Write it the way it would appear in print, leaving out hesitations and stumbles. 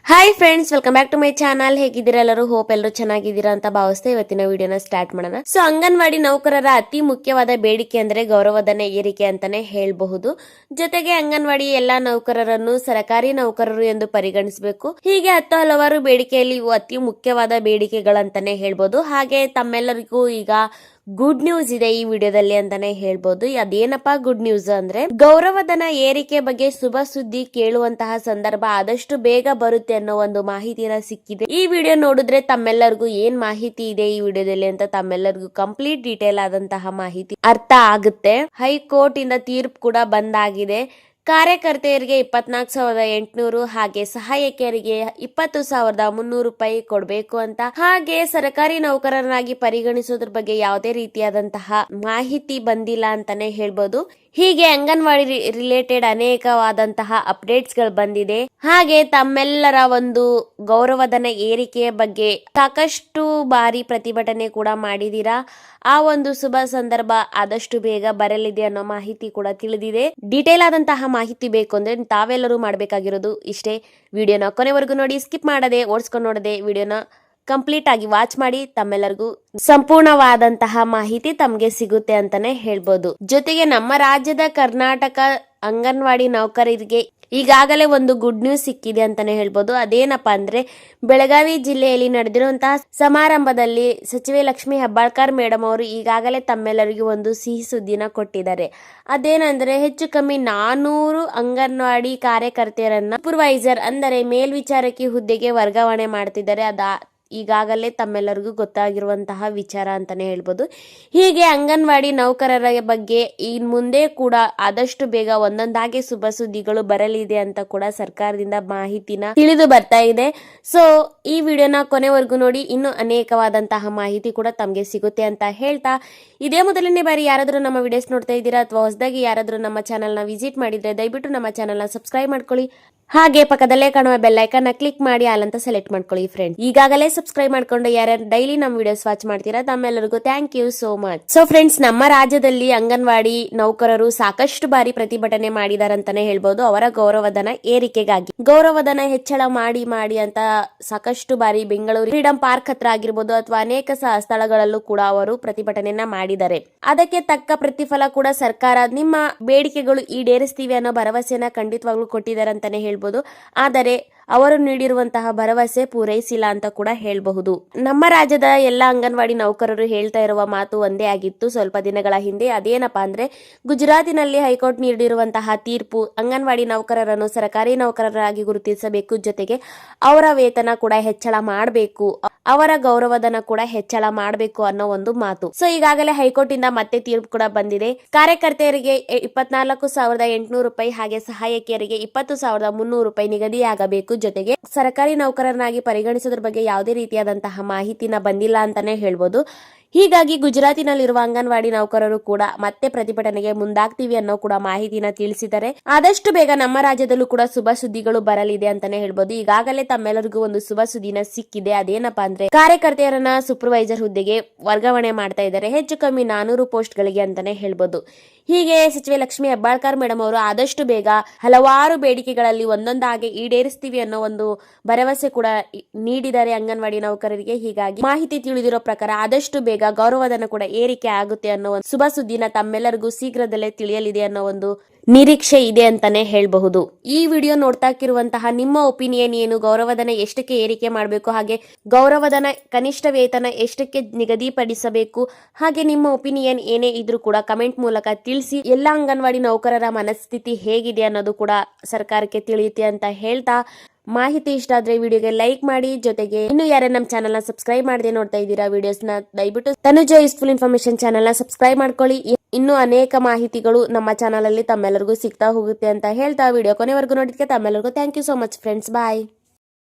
Hi friends, welcome back to my channel. ಹೇಗಿದ್ದೀರಾ ಎಲ್ಲರೂ? Hope ಎಲ್ಲರೂ ಚೆನ್ನಾಗಿದ್ದೀರಾ ಅಂತ ಭಾವಿಸ್ತಾ ಇವತ್ತಿನ ವಿಡಿಯೋನ ಸ್ಟಾರ್ಟ್ ಮಾಡೋಣ. ಸೊ ಅಂಗನವಾಡಿ ನೌಕರರ ಅತಿ ಮುಖ್ಯವಾದ ಬೇಡಿಕೆ ಅಂದ್ರೆ ಗೌರವಧನ ಏರಿಕೆ ಅಂತಾನೆ ಹೇಳಬಹುದು. ಜೊತೆಗೆ ಅಂಗನವಾಡಿ ಎಲ್ಲಾ ನೌಕರರನ್ನು ಸರ್ಕಾರಿ ನೌಕರರು ಎಂದು ಪರಿಗಣಿಸಬೇಕು. ಹೀಗೆ ಹಲವಾರು ಬೇಡಿಕೆಯಲ್ಲಿ ಇವು ಅತಿ ಮುಖ್ಯವಾದ ಬೇಡಿಕೆಗಳಂತಾನೆ ಹೇಳ್ಬಹುದು. ಹಾಗೆ ತಮ್ಮೆಲ್ಲರಿಗೂ ಈಗ ಗುಡ್ ನ್ಯೂಸ್ ಇದೆ ಈ ವಿಡಿಯೋದಲ್ಲಿ ಅಂತಾನೆ ಹೇಳ್ಬೋದು. ಅದೇನಪ್ಪಾ ಗುಡ್ ನ್ಯೂಸ್ ಅಂದ್ರೆ, ಗೌರವಧನ ಏರಿಕೆ ಬಗ್ಗೆ ಶುಭ ಸುದ್ದಿ ಕೇಳುವಂತಹ ಸಂದರ್ಭ ಆದಷ್ಟು ಬೇಗ ಬರುತ್ತೆ ಅನ್ನೋ ಒಂದು ಮಾಹಿತಿನ ಸಿಕ್ಕಿದೆ. ಈ ವಿಡಿಯೋ ನೋಡಿದ್ರೆ ತಮ್ಮೆಲ್ಲರಿಗೂ ಏನ್ ಮಾಹಿತಿ ಇದೆ ಈ ವಿಡಿಯೋದಲ್ಲಿ ಅಂತ ತಮ್ಮೆಲ್ಲರಿಗೂ ಕಂಪ್ಲೀಟ್ ಡೀಟೇಲ್ ಆದಂತಹ ಮಾಹಿತಿ ಅರ್ಥ ಆಗುತ್ತೆ. ಹೈಕೋರ್ಟ್ ಇಂದ ತೀರ್ಪು ಕೂಡ ಬಂದಾಗಿದೆ. ಕಾರ್ಯಕರ್ತೆಯರಿಗೆ 24,800 ಹಾಗೆ ಸಹಾಯಕಿಯರಿಗೆ 20,300 ರೂಪಾಯಿ ಕೊಡಬೇಕು ಅಂತ. ಹಾಗೆ ಸರ್ಕಾರಿ ನೌಕರರನ್ನಾಗಿ ಪರಿಗಣಿಸೋದ್ರ ಬಗ್ಗೆ ಯಾವುದೇ ರೀತಿಯಾದಂತಹ ಮಾಹಿತಿ ಬಂದಿಲ್ಲ ಅಂತಾನೆ ಹೇಳ್ಬೋದು. ಹೀಗೆ ಅಂಗನವಾಡಿ ರಿಲೇಟೆಡ್ ಅನೇಕವಾದಂತಹ ಅಪ್ಡೇಟ್ಸ್ ಗಳು ಬಂದಿದೆ. ಹಾಗೆ ತಮ್ಮೆಲ್ಲರ ಒಂದು ಗೌರವಧನ ಏರಿಕೆಯ ಬಗ್ಗೆ ಸಾಕಷ್ಟು ಬಾರಿ ಪ್ರತಿಭಟನೆ ಕೂಡ ಮಾಡಿದೀರಾ. ಆ ಒಂದು ಶುಭ ಸಂದರ್ಭ ಆದಷ್ಟು ಬೇಗ ಬರಲಿದೆ ಅನ್ನೋ ಮಾಹಿತಿ ಕೂಡ ತಿಳಿದಿದೆ. ಡೀಟೇಲ್ ಆದಂತಹ ಮಾಹಿತಿ ಬೇಕು ಅಂದ್ರೆ ತಾವೆಲ್ಲರೂ ಮಾಡಬೇಕಾಗಿರೋದು ಇಷ್ಟೇ. ವಿಡಿಯೋನ ಕೊನೆವರೆಗೂ ನೋಡಿ, ಸ್ಕಿಪ್ ಮಾಡದೆ ಓಡಿಸ್ಕೊಂಡು ನೋಡದೆ ವಿಡಿಯೋನ ಕಂಪ್ಲೀಟ್ ಆಗಿ ವಾಚ್ ಮಾಡಿ. ತಮ್ಮೆಲ್ಲರಿಗೂ ಸಂಪೂರ್ಣವಾದಂತಹ ಮಾಹಿತಿ ತಮ್ಗೆ ಸಿಗುತ್ತೆ ಅಂತಾನೆ ಹೇಳ್ಬೋದು. ಜೊತೆಗೆ ನಮ್ಮ ರಾಜ್ಯದ ಕರ್ನಾಟಕ ಅಂಗನವಾಡಿ ನೌಕರರಿಗೆ ಈಗಾಗಲೇ ಒಂದು ಗುಡ್ ನ್ಯೂಸ್ ಸಿಕ್ಕಿದೆ ಅಂತಾನೆ ಹೇಳ್ಬೋದು. ಅದೇನಪ್ಪಾ ಅಂದ್ರೆ, ಬೆಳಗಾವಿ ಜಿಲ್ಲೆಯಲ್ಲಿ ನಡೆದಿರುವಂತಹ ಸಮಾರಂಭದಲ್ಲಿ ಸಚಿವೆ ಲಕ್ಷ್ಮಿ ಹೆಬ್ಬಾಳ್ಕರ್ ಮೇಡಮ್ ಅವರು ಈಗಾಗಲೇ ತಮ್ಮೆಲ್ಲರಿಗೂ ಒಂದು ಸಿಹಿ ಸುದ್ದಿನ ಕೊಟ್ಟಿದ್ದಾರೆ. ಅದೇನಂದ್ರೆ, ಹೆಚ್ಚು ಕಮ್ಮಿ 400 ಅಂಗನವಾಡಿ ಕಾರ್ಯಕರ್ತೆಯರನ್ನ ಸೂಪರ್ವೈಸರ್ ಅಂದರೆ ಮೇಲ್ವಿಚಾರಕಿ ಹುದ್ದೆಗೆ ವರ್ಗಾವಣೆ ಮಾಡ್ತಿದ್ದಾರೆ. ಈಗಾಗಲೇ ತಮ್ಮೆಲ್ಲರಿಗೂ ಗೊತ್ತಾಗಿರುವಂತಹ ವಿಚಾರ ಅಂತಾನೆ ಹೇಳ್ಬೋದು. ಹೀಗೆ ಅಂಗನವಾಡಿ ನೌಕರರ ಬಗ್ಗೆ ಇನ್ ಮುಂದೆ ಕೂಡ ಆದಷ್ಟು ಬೇಗ ಒಂದೊಂದಾಗಿ ಶುಭ ಸುದ್ದಿಗಳು ಬರಲಿದೆ ಅಂತ ಕೂಡ ಸರ್ಕಾರದಿಂದ ಮಾಹಿತಿನ ತಿಳಿದು ಬರ್ತಾ ಇದೆ. ಸೊ ಈ ವಿಡಿಯೋನ ಕೊನೆವರೆಗೂ ನೋಡಿ, ಇನ್ನು ಅನೇಕವಾದಂತಹ ಮಾಹಿತಿ ಕೂಡ ತಮ್ಗೆ ಸಿಗುತ್ತೆ ಅಂತ ಹೇಳ್ತಾ, ಇದೇ ಮೊದಲನೇ ಬಾರಿ ಯಾರಾದ್ರೂ ನಮ್ಮ ವಿಡಿಯೋಸ್ ನೋಡ್ತಾ ಇದ್ದೀರಾ ಅಥವಾ ಹೊಸದಾಗಿ ಯಾರಾದ್ರೂ ನಮ್ಮ ಚಾನಲ್ ನ ವಿಸಿಟ್ ಮಾಡಿದ್ರೆ ದಯವಿಟ್ಟು ನಮ್ಮ ಚಾನಲ್ ನ ಸಬ್ಸ್ಕ್ರೈಬ್ ಮಾಡ್ಕೊಳ್ಳಿ. ಹಾಗೆ ಪಕ್ಕದಲ್ಲೇ ಕಾಣುವ ಬೆಲ್ ಐಕಾನ್ ನ ಕ್ಲಿಕ್ ಮಾಡಿ ಆಲ್ ಅಂತ ಸೆಲೆಕ್ಟ್ ಮಾಡ್ಕೊಳ್ಳಿ. ಫ್ರೆಂಡ್, ಈಗಾಗಲೇ ಸಬ್ಸ್ಕ್ರೈಬ್ ಮಾಡ್ಕೊಂಡು ಯಾರ್ಯಾರು ಡೈಲಿ ನಮ್ಮ ವಿಡಿಯೋಸ್ ವಾಚ್ ಮಾಡ್ತೀರಾ ತಮ್ಮೆಲ್ಲರಿಗೂ thank you so much. So friends, ನಮ್ಮ ರಾಜ್ಯದಲ್ಲಿ ಅಂಗನವಾಡಿ ನೌಕರರು ಸಾಕಷ್ಟು ಬಾರಿ ಪ್ರತಿಭಟನೆ ಮಾಡಿದಾರಂತಾನೆ ಹೇಳ್ಬೋದು. ಅವರ ಗೌರವಧನ ಏರಿಕೆಗಾಗಿ ಗೌರವಧನ ಹೆಚ್ಚಳ ಮಾಡಿ ಅಂತ ಸಾಕಷ್ಟು ಬಾರಿ ಬೆಂಗಳೂರು ಫ್ರೀಡಂ ಪಾರ್ಕ್ ಹತ್ರ ಆಗಿರ್ಬೋದು ಅಥವಾ ಅನೇಕ ಸ್ಥಳಗಳಲ್ಲೂ ಕೂಡ ಅವರು ಪ್ರತಿಭಟನೆಯನ್ನ ಮಾಡಿದ್ದಾರೆ. ಅದಕ್ಕೆ ತಕ್ಕ ಪ್ರತಿಫಲ ಕೂಡ ಸರ್ಕಾರ ನಿಮ್ಮ ಬೇಡಿಕೆಗಳು ಈಡೇರಿಸ್ತೀವಿ ಅನ್ನೋ ಭರವಸೆನ ಖಂಡಿತವಾಗ್ಲೂ ಕೊಟ್ಟಿದ್ದಾರೆ ಅಂತಾನೆ ಹೇಳ್ಬೋದು. ಆದರೆ ಅವರು ನೀಡಿರುವಂತಹ ಭರವಸೆ ಪೂರೈಸಿಲ್ಲ ಅಂತ ಕೂಡ ಹೇಳಬಹುದು. ನಮ್ಮ ರಾಜ್ಯದ ಎಲ್ಲ ಅಂಗನವಾಡಿ ನೌಕರರು ಹೇಳ್ತಾ ಇರುವ ಮಾತು ಒಂದೇ ಆಗಿತ್ತು ಸ್ವಲ್ಪ ದಿನಗಳ ಹಿಂದೆ. ಅದೇನಪ್ಪಾ ಅಂದ್ರೆ, ಗುಜರಾತಿನಲ್ಲಿ ಹೈಕೋರ್ಟ್ ನೀಡಿರುವಂತಹ ತೀರ್ಪು ಅಂಗನವಾಡಿ ನೌಕರರನ್ನು ಸರ್ಕಾರಿ ನೌಕರರಾಗಿ ಗುರುತಿಸಬೇಕು, ಜೊತೆಗೆ ಅವರ ವೇತನ ಕೂಡ ಹೆಚ್ಚಳ ಮಾಡಬೇಕು, ಅವರ ಗೌರವಧನ ಕೂಡ ಹೆಚ್ಚಳ ಮಾಡಬೇಕು ಅನ್ನೋ ಒಂದು ಮಾತು. ಸೊ ಈಗಾಗಲೇ ಹೈಕೋರ್ಟ್ ಇಂದ ಮತ್ತೆ ತೀರ್ಪು ಕೂಡ ಬಂದಿದೆ. ಕಾರ್ಯಕರ್ತೆಯರಿಗೆ 24,800 ರೂಪಾಯಿ ಹಾಗೆ ಸಹಾಯಕಿಯರಿಗೆ 20,300 ರೂಪಾಯಿ ನಿಗದಿಯಾಗಬೇಕು. ಜೊತೆಗೆ ಸರ್ಕಾರಿ ನೌಕರರನ್ನಾಗಿ ಪರಿಗಣಿಸೋದ್ರ ಬಗ್ಗೆ ಯಾವುದೇ ರೀತಿಯಾದಂತಹ ಮಾಹಿತಿನ ಬಂದಿಲ್ಲ ಅಂತಾನೆ ಹೇಳ್ಬೋದು. ಹೀಗಾಗಿ ಗುಜರಾತಿನಲ್ಲಿರುವ ಅಂಗನವಾಡಿ ನೌಕರರು ಕೂಡ ಮತ್ತೆ ಪ್ರತಿಭಟನೆಗೆ ಮುಂದಾಗ್ತೀವಿ ಅನ್ನೋ ಕೂಡ ಮಾಹಿತಿನ ತಿಳಿಸಿದ್ದಾರೆ. ಆದಷ್ಟು ಬೇಗ ನಮ್ಮ ರಾಜ್ಯದಲ್ಲೂ ಕೂಡ ಶುಭ ಸುದ್ದಿಗಳು ಬರಲಿದೆ ಅಂತಾನೆ ಹೇಳ್ಬೋದು. ಈಗಾಗಲೇ ತಮ್ಮೆಲ್ಲರಿಗೂ ಒಂದು ಶುಭ ಸುದ್ದಿನ ಸಿಕ್ಕಿದೆ. ಅದೇನಪ್ಪಾ ಅಂದ್ರೆ, ಕಾರ್ಯಕರ್ತೆಯರನ್ನ ಸೂಪರ್ವೈಸರ್ ಹುದ್ದೆಗೆ ವರ್ಗಾವಣೆ ಮಾಡ್ತಾ ಇದ್ದಾರೆ, ಹೆಚ್ಚು ಕಮ್ಮಿ 400 ಪೋಸ್ಟ್ ಗಳಿಗೆ ಅಂತಾನೆ ಹೇಳ್ಬೋದು. ಹೀಗೆ ಸಚಿವೆ ಲಕ್ಷ್ಮಿ ಹೆಬ್ಬಾಳ್ಕರ್ ಮೇಡಮ್ ಅವರು ಆದಷ್ಟು ಬೇಗ ಹಲವಾರು ಬೇಡಿಕೆಗಳಲ್ಲಿ ಒಂದೊಂದಾಗಿ ಈಡೇರಿಸ್ತೀವಿ ಅನ್ನೋ ಒಂದು ಭರವಸೆ ಕೂಡ ನೀಡಿದ್ದಾರೆ ಅಂಗನವಾಡಿ ನೌಕರರಿಗೆ. ಹೀಗಾಗಿ ಮಾಹಿತಿ ತಿಳಿದಿರೋ ಪ್ರಕಾರ ಆದಷ್ಟು ಬೇಗ ಗೌರವಧನ ಕೂಡ ಏರಿಕೆ ಆಗುತ್ತೆ ಅನ್ನೋ ಒಂದು ಶುಭ ಸುದ್ದಿನ ತಮ್ಮೆಲ್ಲರಿಗೂ ಶೀಘ್ರದಲ್ಲೇ ತಿಳಿಯಲಿದೆ ಅನ್ನೋ ಒಂದು ನಿರೀಕ್ಷೆ ಇದೆ ಅಂತಾನೆ ಹೇಳಬಹುದು. ಈ ವಿಡಿಯೋ ನೋಡ್ತಾಕಿರುವಂತಹ ನಿಮ್ಮ ಒಪಿನಿಯನ್ ಏನು? ಗೌರವಧನ ಎಷ್ಟಕ್ಕೆ ಏರಿಕೆ ಮಾಡಬೇಕು, ಹಾಗೆ ಗೌರವಧನ ಕನಿಷ್ಠ ವೇತನ ಎಷ್ಟಕ್ಕೆ ನಿಗದಿಪಡಿಸಬೇಕು, ಹಾಗೆ ನಿಮ್ಮ ಒಪಿನಿಯನ್ ಏನೇ ಇದ್ರೂ ಕೂಡ ಕಮೆಂಟ್ ಮೂಲಕ ತಿಳಿಸಿ. ಎಲ್ಲ ಅಂಗನವಾಡಿ ನೌಕರರ ಮನಸ್ಥಿತಿ ಹೇಗಿದೆ ಅನ್ನೋದು ಕೂಡ ಸರ್ಕಾರಕ್ಕೆ ತಿಳಿಯುತ್ತೆ ಅಂತ ಹೇಳ್ತಾ, ಮಾಹಿತಿ ಇಷ್ಟ ಆದ್ರೆ ವಿಡಿಯೋಗೆ ಲೈಕ್ ಮಾಡಿ. ಜೊತೆಗೆ ಇನ್ನು ಯಾರೇ ನಮ್ಮ ಚಾನಲ್ ನ ಸಬ್ಸ್ಕ್ರೈಬ್ ಮಾಡದೆ ನೋಡ್ತಾ ಇದ್ದೀರಾ ವಿಡಿಯೋಸ್ ನ, ದಯವಿಟ್ಟು ತನುಜ ಯೂಸ್ಫುಲ್ ಇನ್ಫಾರ್ಮೇಶನ್ ಚಾನಲ್ ನ ಸಬ್ಸ್ಕ್ರೈಬ್ ಮಾಡ್ಕೊಳ್ಳಿ. ಇನ್ನು ಅನೇಕ ಮಾಹಿತಿಗಳು ನಮ್ಮ ಚಾನಲ್ ಅಲ್ಲಿ ತಮ್ಮೆಲ್ಲರಿಗೂ ಸಿಗ್ತಾ ಹೋಗುತ್ತೆ ಅಂತ ಹೇಳ್ತಾ, ವಿಡಿಯೋ ಕೊನೆವರೆಗೂ ನೋಡಿದ್ಕೆ ತಮ್ಮೆಲ್ಲರಿಗೂ thank you so much friends. Bye.